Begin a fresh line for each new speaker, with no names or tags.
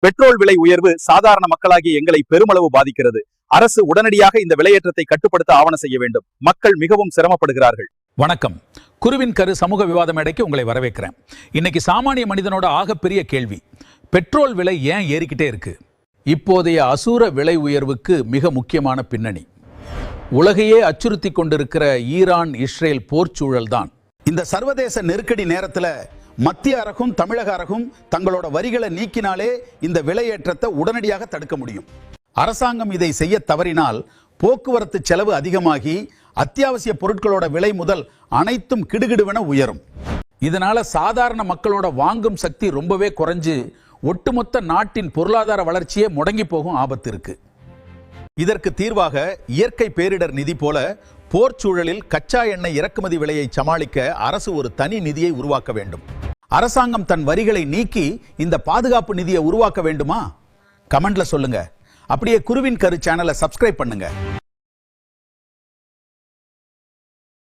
Petrol விலை உயர்வு சாதாரண மக்களாகிய எங்களை பெருமளவு பாதிக்கிறது. அரசு உடனடியாக இந்த விலையேற்றத்தை கட்டுப்படுத்த ஆவண செய்ய வேண்டும். மக்கள் மிகவும் சிரமப்படுகிறார்கள்.
வணக்கம். குருவின் கரு சமூக விவாத மேடைக்கு உங்களை வரவேற்கிறேன். இன்னைக்கு சாமானிய மனிதனோட ஆகப்பெரிய கேள்வி, பெட்ரோல் விலை ஏன் ஏறிக்கிட்டே இருக்கு? இப்போதைய அசூர விலை உயர்வுக்கு மிக முக்கியமான பின்னணி உலகையே அச்சுறுத்தி கொண்டிருக்கிற ஈரான் இஸ்ரேல் போர்ச்சூழல் தான். இந்த சர்வதேச நெருக்கடி நேரத்தில் மத்திய அரசும் தமிழக அரசும் தங்களோட வரிகளை நீக்கினாலே இந்த விலையேற்றத்தை உடனடியாக தடுக்க முடியும். அரசாங்கம் இதை செய்ய தவறினால் போக்குவரத்து செலவு அதிகமாகி அத்தியாவசிய பொருட்களோட விலை முதல் அனைத்தும் கிடுகிடுவென உயரும். இதனால சாதாரண மக்களோட வாங்கும் சக்தி ரொம்பவே குறைஞ்சு ஒட்டுமொத்த நாட்டின் பொருளாதார வளர்ச்சியே முடங்கி போகும் ஆபத்து இருக்கு. இதற்கு தீர்வாக இயற்கை பேரிடர் நிதி போல போர்ச்சூழலில் கச்சா எண்ணெய் இறக்குமதி விலையை சமாளிக்க அரசு ஒரு தனி நிதியை உருவாக்க வேண்டும். அரசாங்கம் தன் வரிகளை நீக்கி இந்த பாதுகாப்பு நிதியை உருவாக்க வேண்டுமா? கமெண்ட்ல சொல்லுங்க. அப்படியே குருவின் கரு சேனலை சப்ஸ்கிரைப் பண்ணுங்க.